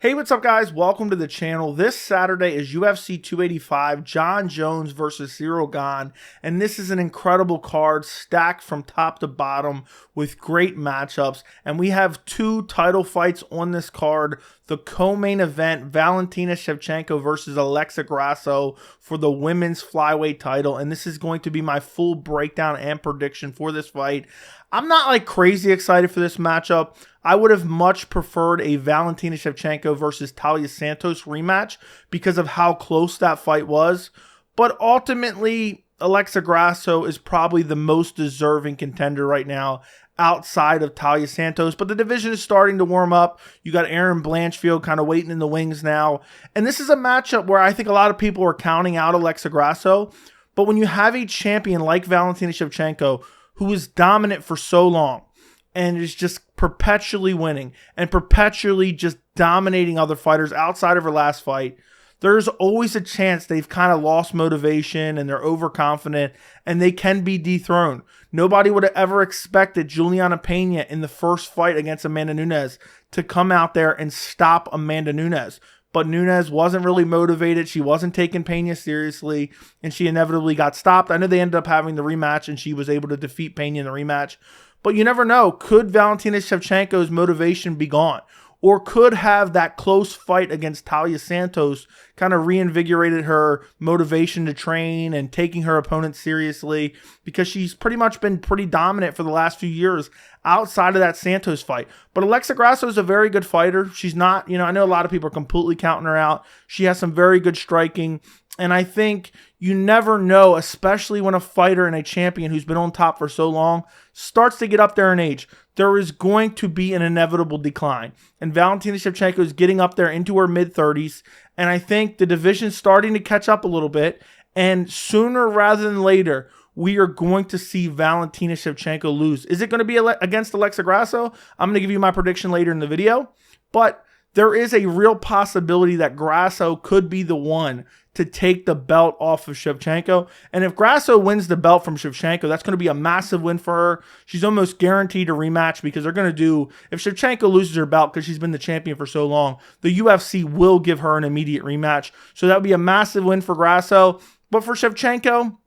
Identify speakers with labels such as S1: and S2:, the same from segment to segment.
S1: Hey, what's up, guys? Welcome to the channel. This Saturday is UFC 285, Jon Jones versus Ciryl Gane, and this is an incredible card stacked from top to bottom with great matchups, and we have two title fights on this card. The co-main event, Valentina Shevchenko versus Alexa Grasso for the women's flyweight title, and this is going to be my full breakdown and prediction for this fight. I'm not like crazy excited for this matchup. I would have much preferred a Valentina Shevchenko versus Taila Santos rematch because of how close that fight was. But ultimately, Alexa Grasso is probably the most deserving contender right now outside of Taila Santos. But the division is starting to warm up. You got Erin Blanchfield kind of waiting in the wings now. And this is a matchup where I think a lot of people are counting out Alexa Grasso. But when you have a champion like Valentina Shevchenko, who was dominant for so long and is just perpetually winning and perpetually just dominating other fighters outside of her last fight, there's always a chance they've kind of lost motivation and they're overconfident and they can be dethroned. Nobody would have ever expected Juliana Pena in the first fight against Amanda Nunes to come out there and stop Amanda Nunes. But Nunes wasn't really motivated. She wasn't taking Pena seriously, and she inevitably got stopped. I know they ended up having the rematch, and she was able to defeat Pena in the rematch. But you never know. Could Valentina Shevchenko's motivation be gone? Or could have that close fight against Taila Santos kind of reinvigorated her motivation to train and taking her opponent seriously, because she's pretty much been pretty dominant for the last few years outside of that Santos fight. But Alexa Grasso is a very good fighter. She's not, I know a lot of people are completely counting her out. She has some very good striking. And I think you never know, especially when a fighter and a champion who's been on top for so long starts to get up there in age. There is going to be an inevitable decline. And Valentina Shevchenko is getting up there into her mid-30s. And I think the division's starting to catch up a little bit. And sooner rather than later, we are going to see Valentina Shevchenko lose. Is it going to be against Alexa Grasso? I'm going to give you my prediction later in the video. But there is a real possibility that Grasso could be the one to take the belt off of Shevchenko. And if Grasso wins the belt from Shevchenko, that's going to be a massive win for her. She's almost guaranteed a rematch because they're going to do, if Shevchenko loses her belt because she's been the champion for so long, the UFC will give her an immediate rematch. So that would be a massive win for Grasso. But for Shevchenko,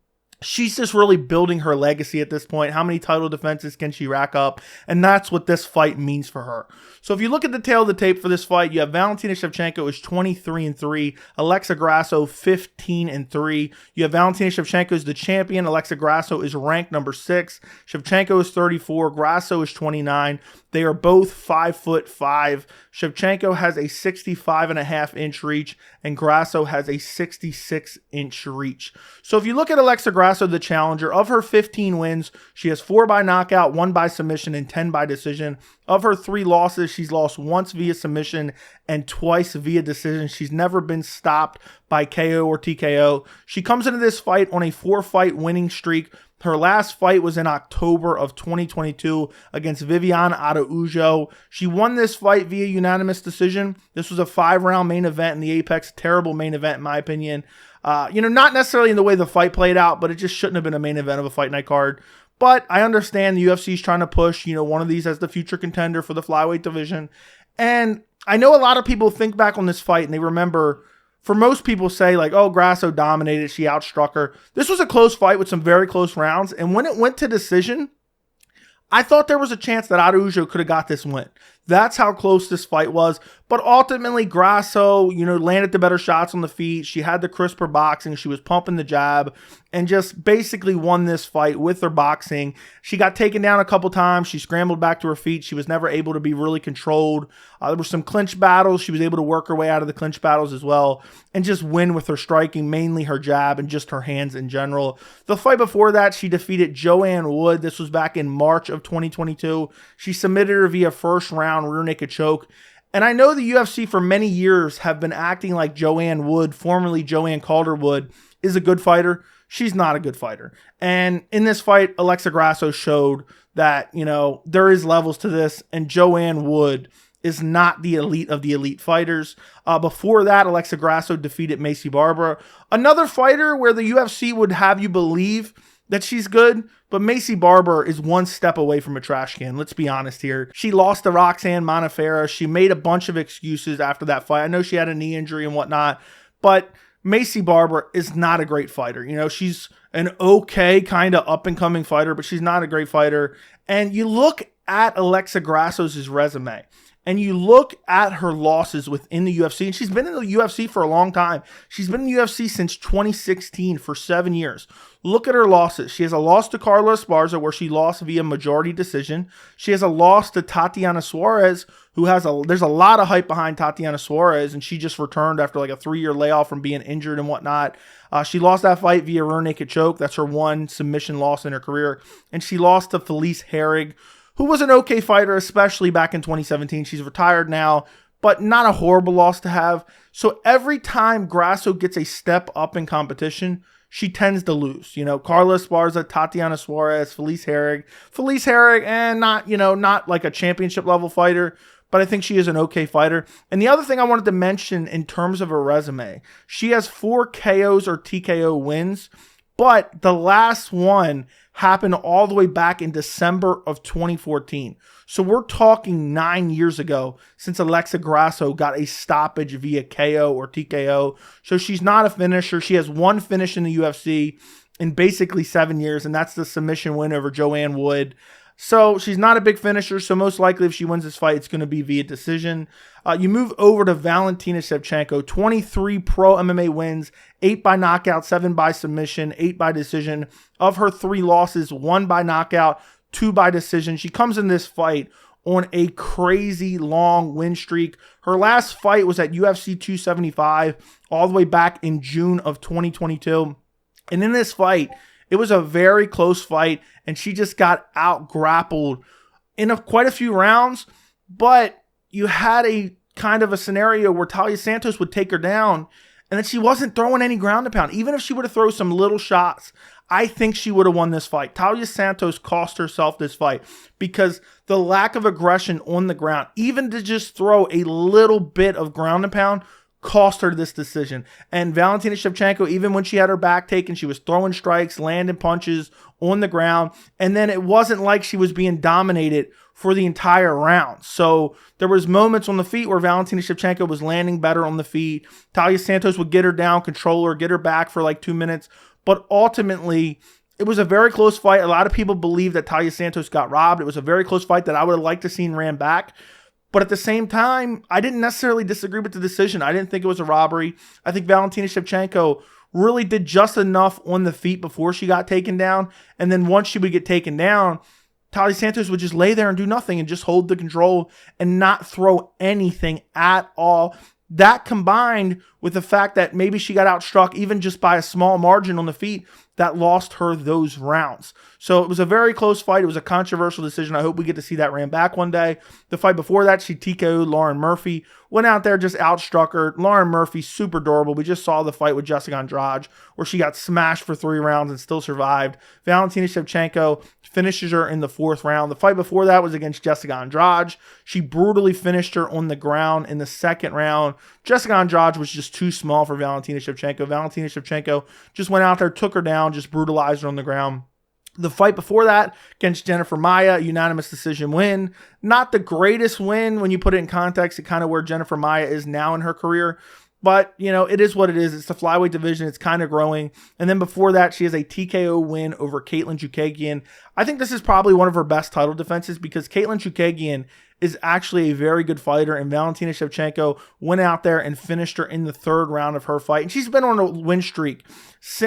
S1: she's just really building her legacy at this point. How many title defenses can she rack up? And that's what this fight means for her. So if you look at the tail of the tape for this fight, you have Valentina Shevchenko is 23-3, Alexa Grasso 15-3. You have Valentina Shevchenko is the champion. Alexa Grasso is ranked number 6. Shevchenko is 34. Grasso is 29. They are both 5'5". Shevchenko has a 65.5-inch reach, and Grasso has a 66-inch reach. So if you look at Alexa Grasso, the challenger, of her 15 wins, she has 4 by knockout, 1 by submission, and 10 by decision. Of her 3 losses, she's lost once via submission and twice via decision. She's never been stopped by KO or TKO. She comes into this fight on a 4-fight winning streak. Her last fight was in October of 2022 against Viviane Araújo. She won this fight via unanimous decision. This was a 5-round main event in the Apex. Terrible main event, in my opinion. Not necessarily in the way the fight played out, but it just shouldn't have been a main event of a fight night card. But I understand the UFC is trying to push, one of these as the future contender for the flyweight division. And I know a lot of people think back on this fight and they remember, for most people say like, oh, Grasso dominated, she outstruck her. This was a close fight with some very close rounds. And when it went to decision, I thought there was a chance that Araújo could have got this win. That's how close this fight was. But ultimately, Grasso, landed the better shots on the feet. She had the crisper boxing. She was pumping the jab and just basically won this fight with her boxing. She got taken down a couple times. She scrambled back to her feet. She was never able to be really controlled. There were some clinch battles. She was able to work her way out of the clinch battles as well and just win with her striking, mainly her jab and just her hands in general. The fight before that, she defeated Joanne Wood. This was back in March of 2022. She submitted her via first round rear naked choke. And I know the UFC for many years have been acting like Joanne Wood, formerly Joanne Calderwood, is a good fighter. She's not a good fighter. And in this fight, Alexa Grasso showed that, there is levels to this, and Joanne Wood is not the elite of the elite fighters. Before that, Alexa Grasso defeated Macy Barbara, another fighter where the UFC would have you believe that she's good, but Macy Barber is one step away from a trash can. Let's be honest here. She lost to Roxanne Modafferi. She made a bunch of excuses after that fight. I know she had a knee injury and whatnot, but Macy Barber is not a great fighter. You know, she's an okay kind of up-and-coming fighter, but she's not a great fighter. And you look at Alexa Grasso's resume, and you look at her losses within the UFC, and she's been in the UFC for a long time. She's been in the UFC since 2016 for 7 years. Look at her losses. She has a loss to Carla Esparza where she lost via majority decision. She has a loss to Tatiana Suarez, there's a lot of hype behind Tatiana Suarez, and she just returned after like a 3-year layoff from being injured and whatnot. She lost that fight via rear naked choke. That's her one submission loss in her career. And she lost to Felice Herrig, who was an okay fighter, especially back in 2017. She's retired now, but not a horrible loss to have. So every time Grasso gets a step up in competition, she tends to lose. You know, Carla Esparza, Tatiana Suarez, Felice Herrig, and not like a championship level fighter, but I think she is an okay fighter. And the other thing I wanted to mention in terms of her resume, she has 4 KOs or TKO wins, but the last one happened all the way back in December of 2014. So we're talking 9 years ago since Alexa Grasso got a stoppage via KO or TKO. So she's not a finisher. She has 1 finish in the UFC in basically 7 years, and that's the submission win over Joanne Wood. So she's not a big finisher, so most likely if she wins this fight, it's going to be via decision. You move over to Valentina Shevchenko, 23 pro MMA wins, 8 by knockout, 7 by submission, 8 by decision. Of her 3 losses, 1 by knockout, 2 by decision. She comes in this fight on a crazy long win streak. Her last fight was at UFC 275 all the way back in June of 2022. And in this fight, it was a very close fight, and she just got out-grappled in quite a few rounds, but you had a kind of a scenario where Taila Santos would take her down, and then she wasn't throwing any ground and pound. Even if she would have thrown some little shots, I think she would have won this fight. Taila Santos cost herself this fight because the lack of aggression on the ground, even to just throw a little bit of ground and pound, cost her this decision. And Valentina Shevchenko, even when she had her back taken, she was throwing strikes, landing punches on the ground. And then it wasn't like she was being dominated for the entire round. So there was moments on the feet where Valentina Shevchenko was landing better on the feet. Taila Santos would get her down, control her, get her back for like 2 minutes. But ultimately, it was a very close fight. A lot of people believe that Taila Santos got robbed. It was a very close fight that I would have liked to have seen ran back. But at the same time, I didn't necessarily disagree with the decision. I didn't think it was a robbery. I think Valentina Shevchenko really did just enough on the feet before she got taken down. And then once she would get taken down, Taila Santos would just lay there and do nothing and just hold the control and not throw anything at all. That combined with the fact that maybe she got outstruck even just by a small margin on the feet, that lost her those rounds. So it was a very close fight. It was a controversial decision. I hope we get to see that ran back one day. The fight before that, she TKO'd Lauren Murphy. Went out there, just outstruck her. Lauren Murphy, super durable. We just saw the fight with Jessica Andrade where she got smashed for 3 rounds and still survived. Valentina Shevchenko finishes her in the 4th round. The fight before that was against Jessica Andrade. She brutally finished her on the ground in the 2nd round. Jessica Andrade was just too small for Valentina Shevchenko. Valentina Shevchenko just went out there, took her down, just brutalized her on the ground. The fight before that against Jennifer Maia, unanimous decision win. Not the greatest win when you put it in context of kind of where Jennifer Maia is now in her career. But, you know, it is what it is. It's the flyweight division. It's kind of growing. And then before that, she has a TKO win over Katlyn Chookagian. I think this is probably one of her best title defenses because Katlyn Chookagian is actually a very good fighter, and Valentina Shevchenko went out there and finished her in the 3rd round of her fight. And she's been on a win streak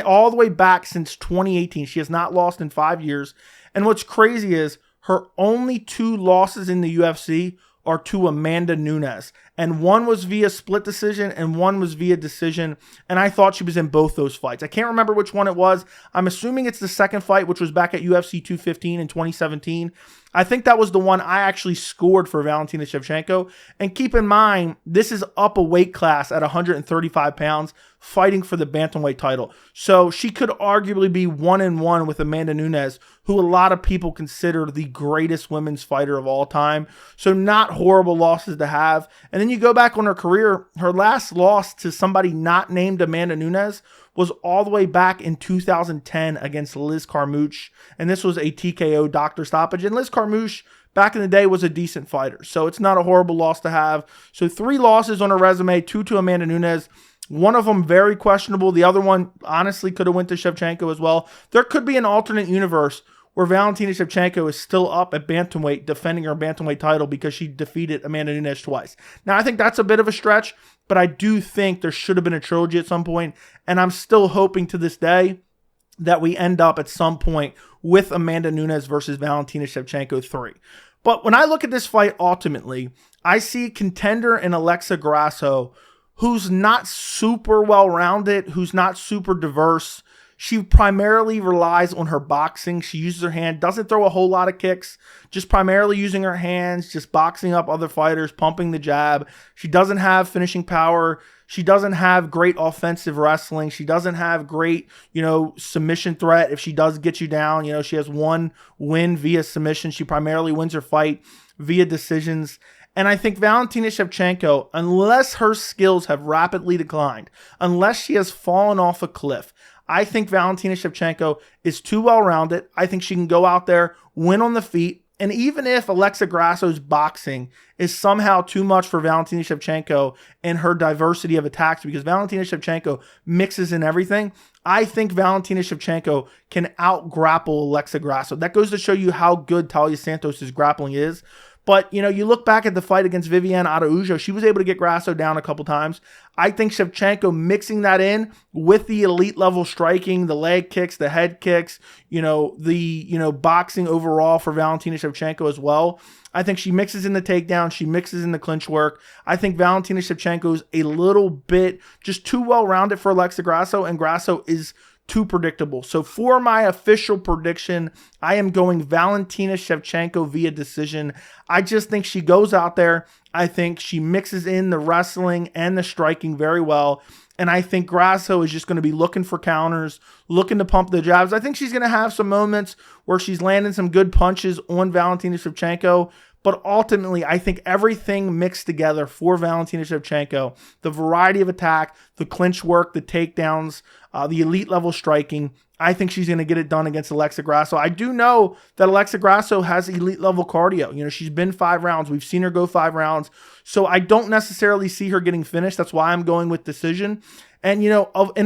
S1: all the way back since 2018. She has not lost in 5 years. And what's crazy is her only 2 losses in the UFC are to Amanda Nunes. And one was via split decision and one was via decision. And I thought she was in both those fights. I can't remember which one it was. I'm assuming it's the 2nd fight, which was back at UFC 215 in 2017. I think that was the one I actually scored for Valentina Shevchenko. And keep in mind, this is up a weight class at 135 pounds, fighting for the bantamweight title. So she could arguably be 1-1 with Amanda Nunes, who a lot of people consider the greatest women's fighter of all time. So not horrible losses to have. And then you go back on her career, her last loss to somebody not named Amanda Nunes was all the way back in 2010 against Liz Carmouche, and this was a TKO doctor stoppage. And Liz Carmouche, back in the day, was a decent fighter, so it's not a horrible loss to have. So 3 losses on her resume, 2 to Amanda Nunes. One of them very questionable. The other one honestly could have went to Shevchenko as well. There could be an alternate universe where Valentina Shevchenko is still up at bantamweight defending her bantamweight title because she defeated Amanda Nunes twice. Now, I think that's a bit of a stretch, but I do think there should have been a trilogy at some point, and I'm still hoping to this day that we end up at some point with Amanda Nunes versus Valentina Shevchenko 3. But when I look at this fight ultimately, I see a contender in Alexa Grasso who's not super well-rounded, who's not super diverse. She primarily relies on her boxing. She uses her hand, doesn't throw a whole lot of kicks, just primarily using her hands, just boxing up other fighters, pumping the jab. She doesn't have finishing power. She doesn't have great offensive wrestling. She doesn't have great, submission threat. If she does get you down, she has 1 win via submission. She primarily wins her fight via decisions. And I think Valentina Shevchenko, unless her skills have rapidly declined, unless she has fallen off a cliff, I think Valentina Shevchenko is too well-rounded. I think she can go out there, win on the feet. And even if Alexa Grasso's boxing is somehow too much for Valentina Shevchenko and her diversity of attacks, because Valentina Shevchenko mixes in everything, I think Valentina Shevchenko can out-grapple Alexa Grasso. That goes to show you how good Talia Santos' grappling is. But, you look back at the fight against Viviane Araújo, she was able to get Grasso down a couple times. I think Shevchenko mixing that in with the elite level striking, the leg kicks, the head kicks, the boxing overall for Valentina Shevchenko as well. I think she mixes in the takedown. She mixes in the clinch work. I think Valentina Shevchenko is a little bit just too well-rounded for Alexa Grasso, and Grasso is too predictable. So for my official prediction, I am going Valentina Shevchenko via decision. I just think she goes out there. I think she mixes in the wrestling and the striking very well. And I think Grasso is just going to be looking for counters, looking to pump the jabs. I think she's going to have some moments where she's landing some good punches on Valentina Shevchenko. But ultimately, I think everything mixed together for Valentina Shevchenko, the variety of attack, the clinch work, the takedowns, the elite level striking, I think she's going to get it done against Alexa Grasso. I do know that Alexa Grasso has elite level cardio. She's been 5 rounds. We've seen her go 5 rounds. So I don't necessarily see her getting finished. That's why I'm going with decision. And, in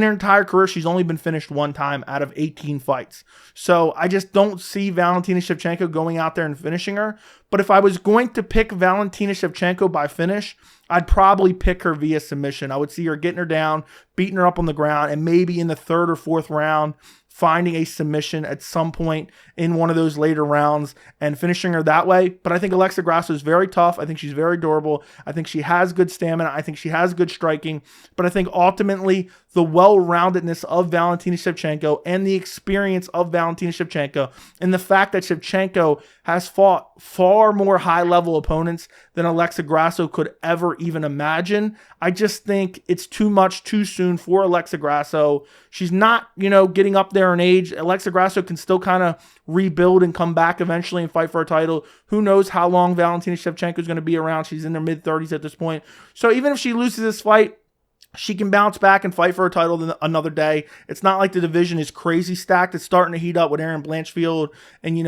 S1: her entire career, she's only been finished 1 time out of 18 fights. So I just don't see Valentina Shevchenko going out there and finishing her. But if I was going to pick Valentina Shevchenko by finish, I'd probably pick her via submission. I would see her getting her down, beating her up on the ground, and maybe in the 3rd or 4th round, finding a submission at some point in one of those later rounds and finishing her that way. But I think Alexa Grasso is very tough. I think she's very durable. I think she has good stamina. I think she has good striking. But I think ultimately the well-roundedness of Valentina Shevchenko and the experience of Valentina Shevchenko and the fact that Shevchenko has fought far more high-level opponents than Alexa Grasso could ever even imagine. I just think it's too much too soon for Alexa Grasso. She's not, getting up there in age. Alexa Grasso can still kind of rebuild and come back eventually and fight for a title. Who knows how long Valentina Shevchenko is going to be around. She's in her mid-30s at this point. So even if she loses this fight, she can bounce back and fight for a title another day. It's not like the division is crazy stacked. It's starting to heat up with Erin Blanchfield and,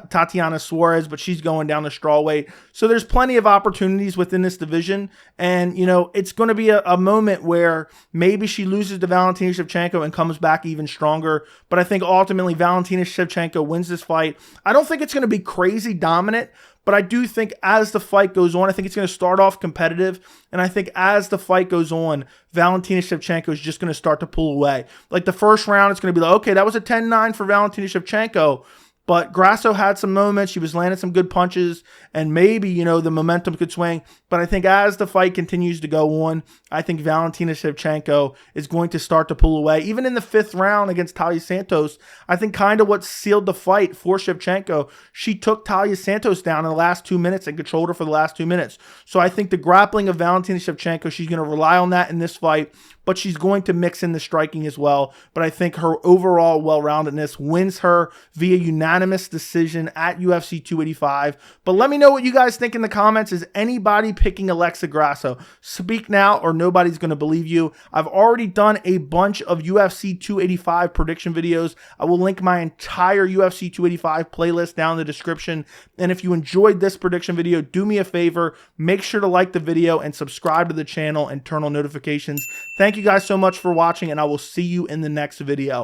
S1: Tatiana Suarez, but she's going down to strawweight. So there's plenty of opportunities within this division. And, it's going to be a moment where maybe she loses to Valentina Shevchenko and comes back even stronger. But I think ultimately Valentina Shevchenko wins this fight. I don't think it's going to be crazy dominant, but I do think as the fight goes on, I think it's going to start off competitive. And I think as the fight goes on, Valentina Shevchenko is just going to start to pull away. Like the first round, it's going to be like, okay, that was a 10-9 for Valentina Shevchenko. But Grasso had some moments. She was landing some good punches. And maybe, the momentum could swing. But I think as the fight continues to go on, I think Valentina Shevchenko is going to start to pull away. Even in the 5th round against Talia Santos, I think kind of what sealed the fight for Shevchenko, she took Talia Santos down in the last 2 minutes and controlled her for the last 2 minutes. So I think the grappling of Valentina Shevchenko, she's going to rely on that in this fight. But she's going to mix in the striking as well. But I think her overall well-roundedness wins her via unanimous unanimous decision at UFC 285. But let me know what you guys think in the comments. Is anybody picking Alexa Grasso? Speak now or nobody's going to believe you. I've already done a bunch of UFC 285 prediction videos. I will link my entire UFC 285 playlist down in the description. And if you enjoyed this prediction video, do me a favor, make sure to like the video and subscribe to the channel and turn on notifications. Thank you guys so much for watching, and I will see you in the next video.